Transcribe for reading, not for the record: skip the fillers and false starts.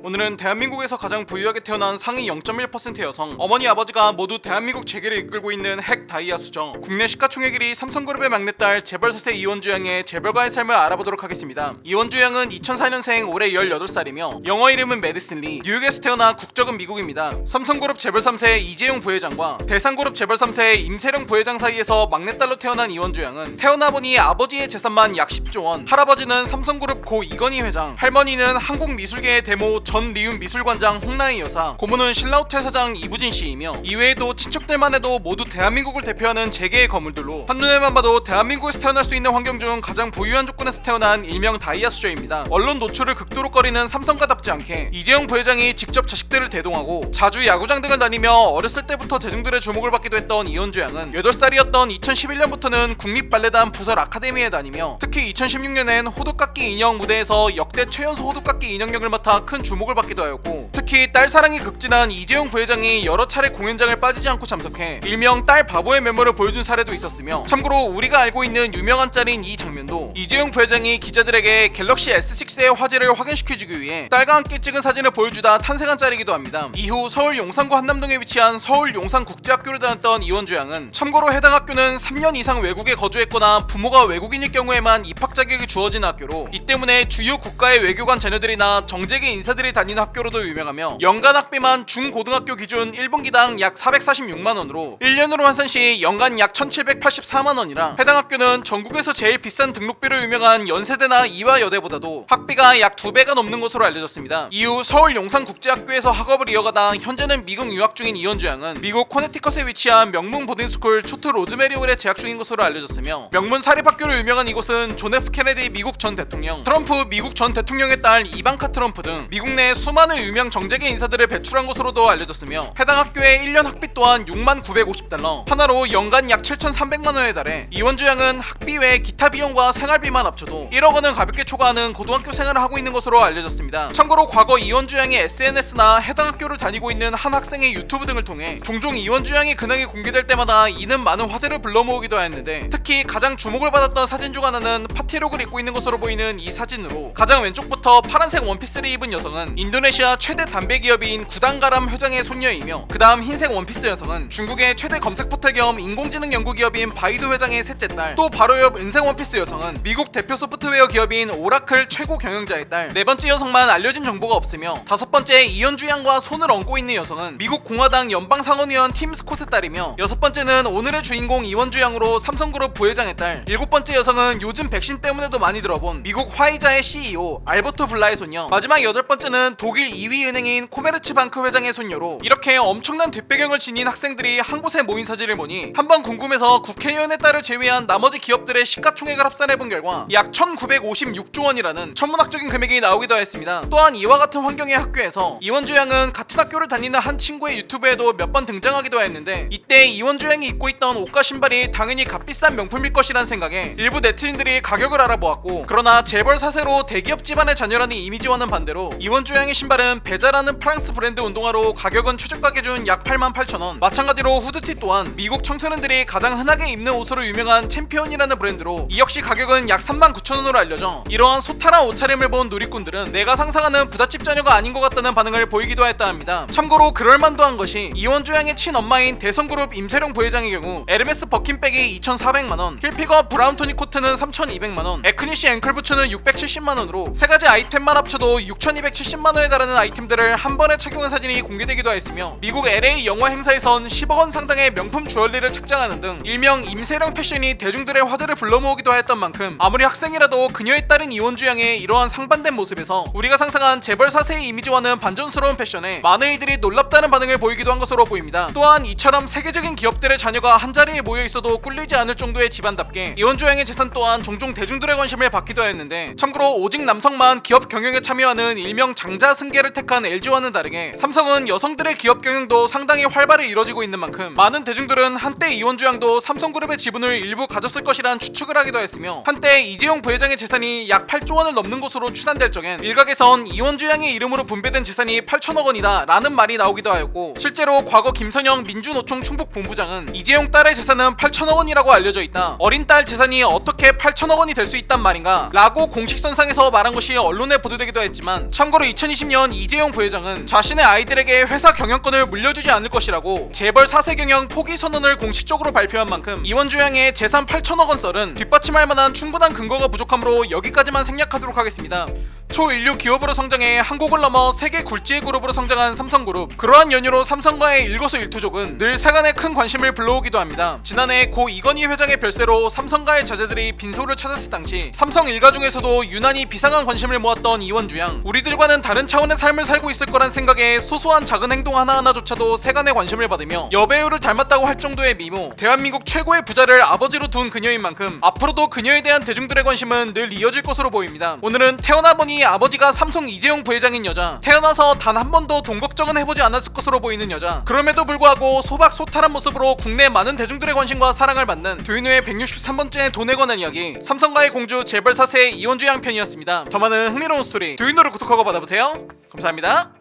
오늘은 대한민국에서 가장 부유하게 태어난 상위 0.1% 여성, 어머니 아버지가 모두 대한민국 재계를 이끌고 있는 핵 다이아 수정, 국내 시가총액 1위 삼성그룹의 막내딸 재벌 4세 이원주 양의 재벌가의 삶을 알아보도록 하겠습니다. 이원주 양은 2004년생, 올해 18살이며 영어 이름은 메디슨 리, 뉴욕에서 태어나 국적은 미국입니다. 삼성그룹 재벌 3세 이재용 부회장과 대상그룹 재벌 3세 임세령 부회장 사이에서 막내딸로 태어난 이원주 양은 태어나 보니 아버지의 재산만 약 10조 원, 할아버지는 삼성그룹 고 이건희 회장, 할머니는 한국미술계의 데모 전리움 미술관장 홍라희 여사, 고모는 신라호텔 사장 이부진 씨이며 이외에도 친척들만 해도 모두 대한민국을 대표하는 재계의 거물들로 한눈에만 봐도 대한민국에서 태어날 수 있는 환경 중 가장 부유한 조건에서 태어난 일명 다이아 수저입니다. 언론 노출을 극도로 꺼리는 삼성가답지 않게 이재용 부회장이 직접 자식들을 대동하고 자주 야구장 등을 다니며 어렸을 때부터 대중들의 주목을 받기도 했던 이원주 양은 8살이었던 2011년부터는 국립발레단 부설 아카데미에 다니며 특히 2016년엔 호두깎이 인형 무대에서 역대 최연소 호두깎이 인형력을 맡아 큰 주목을 받기도 하였고, 특히 딸 사랑이 극진한 이재용 부회장이 여러 차례 공연장을 빠지지 않고 참석해 일명 딸 바보의 면모를 보여준 사례도 있었으며, 참고로 우리가 알고 있는 유명한 짤인 이 장면도 이재용 부회장이 기자들에게 갤럭시 S6의 화질을 확인시켜주기 위해 딸과 함께 찍은 사진을 보여주다 탄생한 짤이기도 합니다. 이후 서울 용산구 한남동에 위치한 서울 용산국제학교를 다녔던 이원주 양은 참고로 해당 학교는 3년 이상 외국에 거주했거나 부모가 외국인일 경우에만 입학 자격이 주어지는 학교로, 이 때문에 주요 국가의 외교관 자녀들이나 정재계 인사들이 다니는 학교로도 유명하며 연간 학비만 중고등학교 기준 1분기당 약 446만원으로 1년으로 환산 시 연간 약 1784만원이라 해당 학교는 전국에서 제일 비싼 등록비로 유명한 연세대나 이화여대보다도 학비가 약 2배가 넘는 것으로 알려졌습니다. 이후 서울 용산국제학교에서 학업을 이어가다 현재는 미국 유학 중인 이원주 양은 미국 코네티컷에 위치한 명문 보딩스쿨 초트 로즈메리홀에 재학 중인 것으로 알려졌으며, 명문 사립학교로 유명한 이곳은 존 F 케네디 미국 전 대통령, 트럼프 미국 전 대통령의 딸 이방카 트럼프 등 미국 내 수많은 유명 정재계 인사들을 배출한 것으로도 알려졌으며, 해당 학교의 1년 학비 또한 69,950달러, 하나로 연간 약 7,300만원에 달해 이원주 양은 학비 외 기타 비용과 생활비만 합쳐도 1억 원을 가볍게 초과하는 고등학교 생활을 하고 있는 것으로 알려졌습니다. 참고로 과거 이원주 양의 SNS나 해당 학교를 다니고 있는 한 학생의 유튜브 등을 통해 종종 이원주 양의 근황이 공개될 때마다 이는 많은 화제를 불러 모으기도 하였는데, 특히 가장 주목을 받았던 사진 중 하나는 파티룩을 입고 있는 것으로 보이는 이 사진으로, 가장 왼쪽부터 파란색 원피스를 입은 여성은 인도네시아 최대 담배 기업인 구단가람 회장의 손녀이며, 그 다음 흰색 원피스 여성은 중국의 최대 검색 포털 겸 인공지능 연구 기업인 바이두 회장의 셋째 딸, 또 바로 옆 은색 원피스 여성은 미국 대표 소프트웨어 기업인 오라클 최고 경영자의 딸, 네 번째 여성만 알려진 정보가 없으며, 다섯 번째 이원주 양과 손을 얹고 있는 여성은 미국 공화당 연방상원의원 팀 스콧의 딸이며, 여섯 번째는 오늘의 주인공 이원주 양으로 삼성그룹 부회장의 딸, 일곱 번째 여성은 요즘 백신 때문에도 많이 들어본 미국 화이자의 CEO 알버트 블라의 손녀, 마지막 여덟 번째는 독일 2위 은행인 코메르츠방크 회장의 손녀로, 이렇게 엄청난 뒷배경을 지닌 학생들이 한 곳에 모인 사진을 보니 한번 궁금해서 국회의원의 딸을 제외한 나머지 기업들의 시가총액을 합산해본 결과 약 1956조 원이라는 천문학적인 금액이 나오기도 했습니다. 또한 이와 같은 환경의 학교에서 이원주 양은 같은 학교를 다니는 한 친구의 유튜브에도 몇 번 등장하기도 했는데, 이때 이원주 양이 입고 있던 옷과 신발이 당연히 값비싼 명품일 것이란 생각에 일부 네티즌들이 가격을 알아보았고, 그러나 재벌 4세로 대기업 집안의 자녀라는 이미지와는 반대로 이원주 양의 신발은 베자라는 프랑스 브랜드 운동화로 가격은 최저가 기준 약 88,000원, 마찬가지로 후드티 또한 미국 청소년들이 가장 흔하게 입는 옷으로 유명한 챔피언이라는 브랜드로 이 역시 가격은 약 39,000원으로 알려져, 이러한 소탈한 옷차림을 본 누리꾼들은 내가 상상하는 부잣집 자녀가 아닌 것 같다는 반응을 보이기도 했다 합니다. 참고로 그럴만도 한 것이 이원주 양의 친엄마인 대성그룹 임세령 부회장의 경우 에르메스 버킨백이 2,400만원, 힐피거 브라운토니 코트는 3,200만원, 에크니시 앵클부츠는 670만원으로 세 가지 아이템만 합쳐도 6,270만원에 달하는 아이템들을 한 번에 착용한 사진이 공개되기도 했으며, 미국 LA 영화 행사에선 10억원 상당의 명품 주얼리를 착장하는 등 일명 임세령 패션이 대중들의 화제를 불러모으기도 했던 만큼, 아무리 학생이라도 그녀의 딸인 이원주 양의 이러한 상반된 모습에서 우리가 상상한 재벌 4세의 이미지와는 반전스러운 패션에 많은 이들이 놀랍다는 반응을 보이기도 한 것으로 보입니다. 또한 이처럼 세계적인 기업들의 자녀가 한자리에 모여 있어도 꿀리지 않을 정도의 집안답게 이원주 양의 재산 또한 종종 대중들의 관심을 받기도 했는데, 참고로 오직 남성만 기업 경영에 참여하는 일명 장자 승계를 택한 LG와는 다르게 삼성은 여성들의 기업 경영도 상당히 활발히 이뤄지고 있는 만큼 많은 대중들은 한때 이원주 양도 삼성그룹의 지분을 일부 가졌을 것이란 추측을 하기도 했으며, 한때 이재용 부회장의 재산이 약 8조 원을 넘는 것으로 추산될 적엔 일각에선 이원주 양의 이름으로 분배된 재산이 8천억 원이다 라는 말이 나오기도 하였고, 실제로 과거 김선영 민주노총 충북본부장은 이재용 딸의 재산은 8천억 원이라고 알려져 있다, 어린 딸 재산이 어떻게 8천억 원이 될 수 있단 말인가 라고 공식선상에서 말한 것이 언론에 보도되기도 했지만, 참고로 2020년 이재용 부회장은 자신의 아이들에게 회사 경영권을 물려주지 않을 것이라고 재벌 4세 경영 포기 선언을 공식적으로 발표한 만큼 이원주 양의 재산 8천억 원 썰은 뒷받침할 만한 충분한 근거가 부족하므로 여기까지만 생략하도록 하겠습니다. 초인류 기업으로 성장해 한국을 넘어 세계 굴지의 그룹으로 성장한 삼성그룹. 그러한 연유로 삼성과의 일거수일투족은 늘 세간의 큰 관심을 불러오기도 합니다. 지난해 고 이건희 회장의 별세로 삼성가의 자제들이 빈소를 찾았을 당시 삼성 일가 중에서도 유난히 비상한 관심을 모았던 이원주 양. 우리들과는 다른 차원의 삶을 살고 있을 거란 생각에 소소한 작은 행동 하나하나조차도 세간의 관심을 받으며 여배우를 닮았다고 할 정도의 미모. 대한민국 최고의 부자를 아버지로 둔 그녀인 만큼 앞으로도 그녀에 대한 대중들의 관심은 늘 이어질 것으로 보입니다. 오늘은 태어나 보니 아버지가 삼성 이재용 부회장인 여자, 태어나서 단 한 번도 돈 걱정은 해보지 않았을 것으로 보이는 여자, 그럼에도 불구하고 소박소탈한 모습으로 국내 많은 대중들의 관심과 사랑을 받는 두인우의 163번째 돈에 관한 이야기, 삼성가의 공주 재벌 4세 이원주 양 편이었습니다. 더 많은 흥미로운 스토리 두인우를 구독하고 받아보세요. 감사합니다.